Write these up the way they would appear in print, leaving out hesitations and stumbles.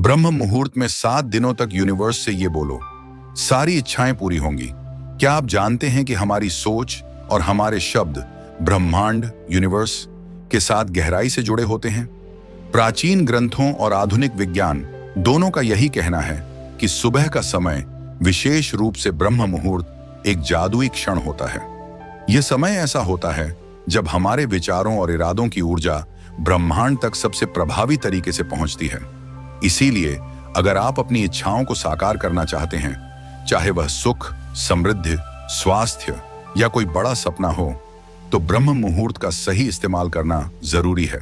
ब्रह्म मुहूर्त में 7 दिनों तक यूनिवर्स से ये बोलो, सारी इच्छाएं पूरी होंगी। क्या आप जानते हैं कि हमारी सोच और हमारे शब्द ब्रह्मांड यूनिवर्स के साथ गहराई से जुड़े होते हैं? प्राचीन ग्रंथों और आधुनिक विज्ञान दोनों का यही कहना है कि सुबह का समय, विशेष रूप से ब्रह्म मुहूर्त, एक जादुई क्षण होता है। यह समय ऐसा होता है जब हमारे विचारों और इरादों की ऊर्जा ब्रह्मांड तक सबसे प्रभावी तरीके से पहुंचती है। इसीलिए अगर आप अपनी इच्छाओं को साकार करना चाहते हैं, चाहे वह सुख, समृद्धि, स्वास्थ्य या कोई बड़ा सपना हो, तो ब्रह्म मुहूर्त का सही इस्तेमाल करना जरूरी है।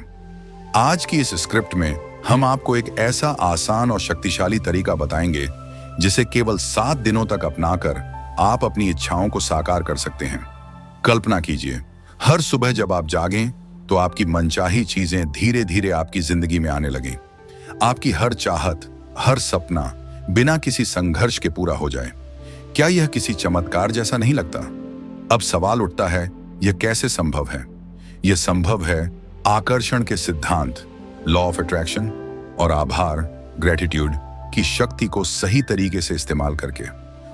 आज की इस स्क्रिप्ट में हम आपको एक ऐसा आसान और शक्तिशाली तरीका बताएंगे जिसे केवल 7 दिनों तक अपनाकर आप अपनी इच्छाओं को साकार कर सकते हैं। कल्पना कीजिए, हर सुबह जब आप जागें तो आपकी मनचाही चीजें धीरे धीरे आपकी जिंदगी में आने लगें। आपकी हर चाहत, हर सपना बिना किसी संघर्ष के पूरा हो जाए। क्या यह किसी चमत्कार जैसा नहीं लगता? अब सवाल उठता है, यह कैसे संभव है? यह संभव है आकर्षण के सिद्धांत, लॉ ऑफ अट्रैक्शन और आभार, ग्रेटिट्यूड की शक्ति को सही तरीके से इस्तेमाल करके।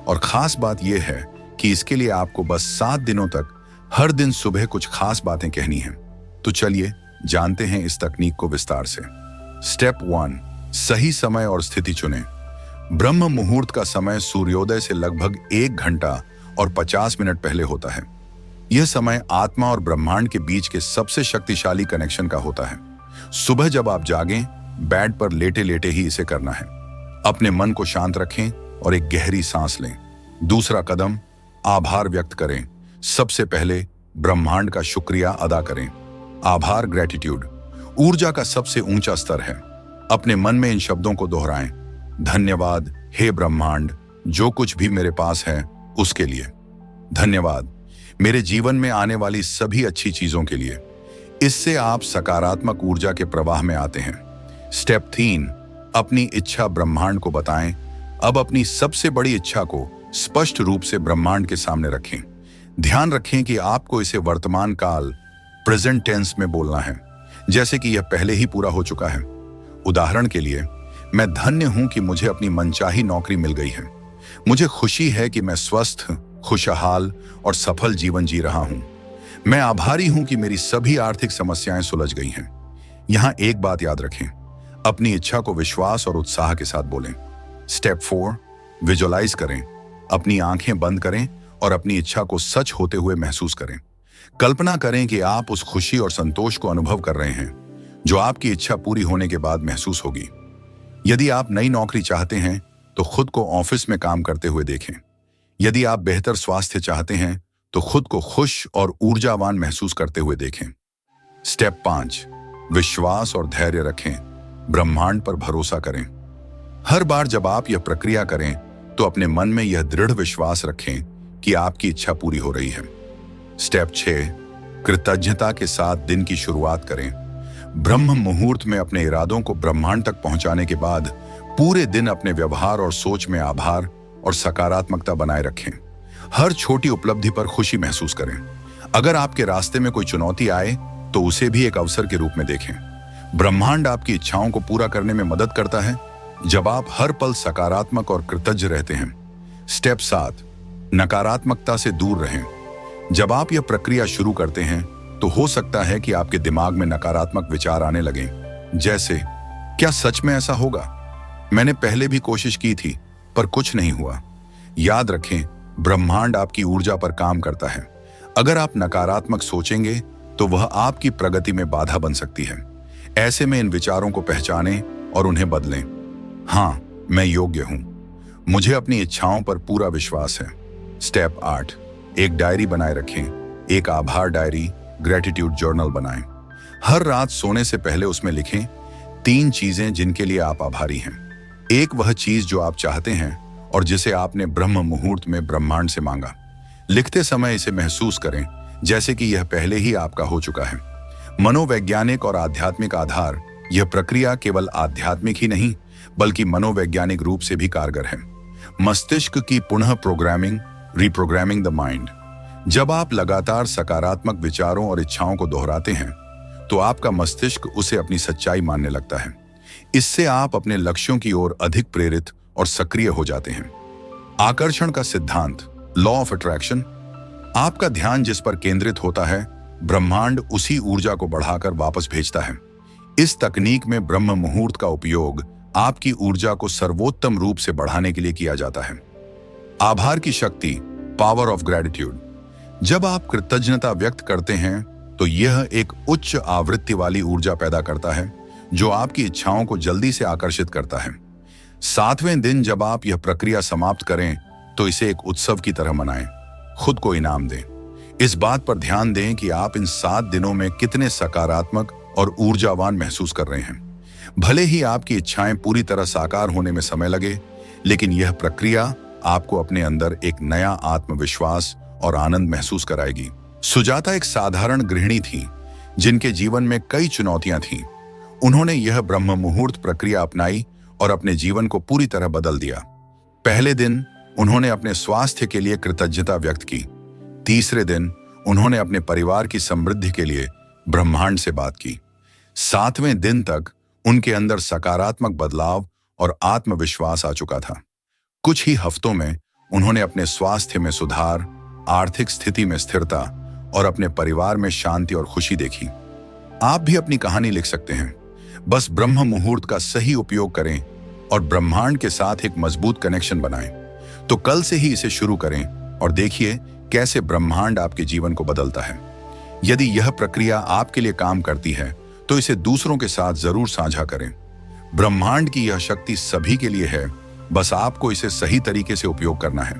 और खास बात यह है कि इसके लिए आपको बस 7 दिनों तक हर दिन सुबह कुछ खास बातें कहनी हैं। तो चलिए जानते हैं इस तकनीक को विस्तार से। स्टेप 1, सही समय और स्थिति चुनें। ब्रह्म मुहूर्त का समय सूर्योदय से लगभग 1 घंटा और 50 मिनट पहले होता है। यह समय आत्मा और ब्रह्मांड के बीच के सबसे शक्तिशाली कनेक्शन का होता है। सुबह जब आप जागें, बेड पर लेटे लेटे ही इसे करना है। अपने मन को शांत रखें और एक गहरी सांस लें। दूसरा कदम, आभार व्यक्त करें। सबसे पहले ब्रह्मांड का शुक्रिया अदा करें। आभार, ग्रेटिट्यूड, ऊर्जा का सबसे ऊंचा स्तर है। अपने मन में इन शब्दों को दोहराएं। धन्यवाद हे ब्रह्मांड, जो कुछ भी मेरे पास है उसके लिए। धन्यवाद मेरे जीवन में आने वाली सभी अच्छी चीजों के लिए। इससे आप सकारात्मक ऊर्जा के प्रवाह में आते हैं। स्टेप 3, अपनी इच्छा ब्रह्मांड को बताएं। अब अपनी सबसे बड़ी इच्छा को स्पष्ट रूप से ब्रह्मांड के सामने रखें। ध्यान रखें कि आपको इसे वर्तमान काल, प्रेजेंट टेंस में बोलना है, जैसे कि यह पहले ही पूरा हो चुका है। उदाहरण के लिए, मैं धन्य हूं कि मुझे अपनी मनचाही नौकरी मिल गई है। मुझे खुशी है कि मैं स्वस्थ, खुशहाल और सफल जीवन जी रहा हूं। मैं आभारी हूं कि मेरी सभी आर्थिक समस्याएं सुलझ गई हैं। यहां एक बात याद रखें, अपनी इच्छा को विश्वास और उत्साह के साथ बोलें। स्टेप 4, विजुअलाइज करें। अपनी आंखें बंद करें और अपनी इच्छा को सच होते हुए महसूस करें। कल्पना करें कि आप उस खुशी और संतोष को अनुभव कर रहे हैं जो आपकी इच्छा पूरी होने के बाद महसूस होगी। यदि आप नई नौकरी चाहते हैं तो खुद को ऑफिस में काम करते हुए देखें। यदि आप बेहतर स्वास्थ्य चाहते हैं तो खुद को खुश और ऊर्जावान महसूस करते हुए देखें। स्टेप 5, विश्वास और धैर्य रखें। ब्रह्मांड पर भरोसा करें। हर बार जब आप यह प्रक्रिया करें तो अपने मन में यह दृढ़ विश्वास रखें कि आपकी इच्छा पूरी हो रही है। स्टेप 6, कृतज्ञता के साथ दिन की शुरुआत करें। ब्रह्म मुहूर्त में अपने इरादों को ब्रह्मांड तक पहुंचाने के बाद पूरे दिन अपने व्यवहार और सोच में आभार और सकारात्मकता बनाए रखें। हर छोटी उपलब्धि पर खुशी महसूस करें। अगर आपके रास्ते में कोई चुनौती आए तो उसे भी एक अवसर के रूप में देखें। ब्रह्मांड आपकी इच्छाओं को पूरा करने में मदद करता है जब आप हर पल सकारात्मक और कृतज्ञ रहते हैं। स्टेप 7, नकारात्मकता से दूर रहें। जब आप यह प्रक्रिया शुरू करते हैं तो हो सकता है कि आपके दिमाग में नकारात्मक विचार आने लगें, जैसे क्या सच में ऐसा होगा? मैंने पहले भी कोशिश की थी पर कुछ नहीं हुआ। याद रखें, ब्रह्मांड आपकी ऊर्जा पर काम करता है। अगर आप नकारात्मक सोचेंगे तो वह आपकी प्रगति में बाधा बन सकती है। ऐसे में इन विचारों को पहचानें और उन्हें बदलें। हाँ, मैं योग्य हूं। मुझे अपनी इच्छाओं पर पूरा विश्वास है। स्टेप 8, एक डायरी बनाए रखें। एक आभार डायरी, ग्रेटिट्यूड जर्नल बनाएं। हर रात सोने से पहले उसमें लिखें 3 चीजें जिनके लिए आप आभारी हैं। एक वह चीज जो आप चाहते हैं और जिसे आपने ब्रह्म मुहूर्त में ब्रह्मांड से मांगा। लिखते समय इसे महसूस करें जैसे कि यह पहले ही आपका हो चुका है। मनोवैज्ञानिक और आध्यात्मिक आधार, यह प्रक्रिया केवल आध्यात्मिक ही नहीं बल्कि मनोवैज्ञानिक रूप से भी कारगर है। मस्तिष्क की पुनः प्रोग्रामिंग, रिप्रोग्रामिंग द माइंड। जब आप लगातार सकारात्मक विचारों और इच्छाओं को दोहराते हैं तो आपका मस्तिष्क उसे अपनी सच्चाई मानने लगता है। इससे आप अपने लक्ष्यों की ओर अधिक प्रेरित और सक्रिय हो जाते हैं। आकर्षण का सिद्धांत, लॉ ऑफ अट्रैक्शन। आपका ध्यान जिस पर केंद्रित होता है, ब्रह्मांड उसी ऊर्जा को बढ़ाकर वापस भेजता है। इस तकनीक में ब्रह्म मुहूर्त का उपयोग आपकी ऊर्जा को सर्वोत्तम रूप से बढ़ाने के लिए किया जाता है। आभार की शक्ति, पावर ऑफ ग्रेटिट्यूड। जब आप कृतज्ञता व्यक्त करते हैं तो यह एक उच्च आवृत्ति वाली ऊर्जा पैदा करता है जो आपकी इच्छाओं को जल्दी से आकर्षित करता है। 7वें दिन जब आप यह प्रक्रिया समाप्त करें तो इसे एक उत्सव की तरह मनाएं, खुद को इनाम दें। इस बात पर ध्यान दें कि आप इन 7 दिनों में कितने सकारात्मक और ऊर्जावान महसूस कर रहे हैं। भले ही आपकी इच्छाएं पूरी तरह साकार होने में समय लगे, लेकिन यह प्रक्रिया आपको अपने अंदर एक नया आत्मविश्वास और आनंद महसूस कराएगी। सुजाता एक साधारण गृहिणी थी जिनके जीवन में कई चुनौतियां थीं। उन्होंने यह ब्रह्म मुहूर्त प्रक्रिया अपनाई और अपने जीवन को पूरी तरह बदल दिया। पहले दिन उन्होंने अपने स्वास्थ्य के लिए कृतज्ञता व्यक्त की। तीसरे दिन उन्होंने अपने परिवार की समृद्धि के लिए ब्रह्मांड से बात की। 7वें दिन तक उनके अंदर सकारात्मक बदलाव और आत्मविश्वास आ चुका था। कुछ ही हफ्तों में उन्होंने अपने स्वास्थ्य में सुधार, आर्थिक स्थिति में स्थिरता और अपने परिवार में शांति और खुशी देखी। आप भी अपनी कहानी लिख सकते हैं। बस ब्रह्म मुहूर्त का सही उपयोग करें और ब्रह्मांड के साथ एक मजबूत कनेक्शन बनाएं। तो कल से ही इसे शुरू करें और देखिए कैसे ब्रह्मांड आपके जीवन को बदलता है। यदि यह प्रक्रिया आपके लिए काम करती है तो इसे दूसरों के साथ जरूर साझा करें। ब्रह्मांड की यह शक्ति सभी के लिए है, बस आपको इसे सही तरीके से उपयोग करना है।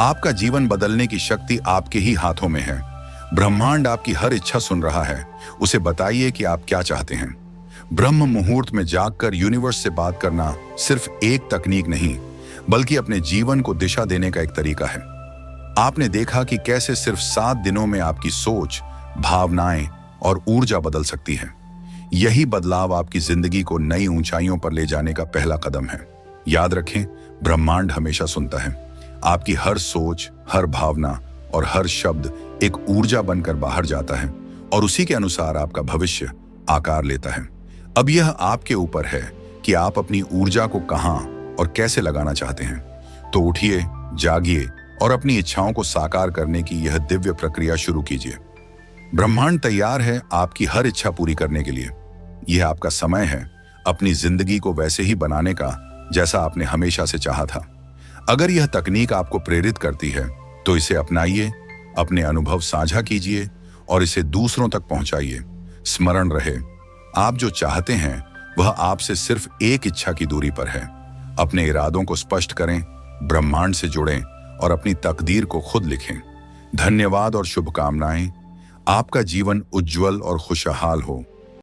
आपका जीवन बदलने की शक्ति आपके ही हाथों में है। ब्रह्मांड आपकी हर इच्छा सुन रहा है। उसे बताइए कि आप क्या चाहते हैं। ब्रह्म मुहूर्त में जागकर यूनिवर्स से बात करना सिर्फ एक तकनीक नहीं, बल्कि अपने जीवन को दिशा देने का एक तरीका है। आपने देखा कि कैसे सिर्फ 7 दिनों में आपकी सोच, भावनाएं और ऊर्जा बदल सकती है। यही बदलाव आपकी जिंदगी को नई ऊंचाइयों पर ले जाने का पहला कदम है। याद रखें, ब्रह्मांड हमेशा सुनता है। आपकी हर सोच, हर भावना और हर शब्द एक ऊर्जा बनकर बाहर जाता है और उसी के अनुसार आपका भविष्य आकार लेता है। अब यह आपके ऊपर है कि आप अपनी ऊर्जा को कहां और कैसे लगाना चाहते हैं। तो उठिए, जागिए और अपनी इच्छाओं को साकार करने की यह दिव्य प्रक्रिया शुरू कीजिए। ब्रह्मांड तैयार है आपकी हर इच्छा पूरी करने के लिए। यह आपका समय है अपनी जिंदगी को वैसे ही बनाने का जैसा आपने हमेशा से चाहा था। अगर यह तकनीक आपको प्रेरित करती है तो इसे अपनाइए, अपने अनुभव साझा कीजिए और इसे दूसरों तक पहुंचाइए। स्मरण रहे, आप जो चाहते हैं वह आपसे सिर्फ एक इच्छा की दूरी पर है। अपने इरादों को स्पष्ट करें, ब्रह्मांड से जुड़ें और अपनी तकदीर को खुद लिखें। धन्यवाद और शुभकामनाएं। आपका जीवन उज्जवल और खुशहाल हो।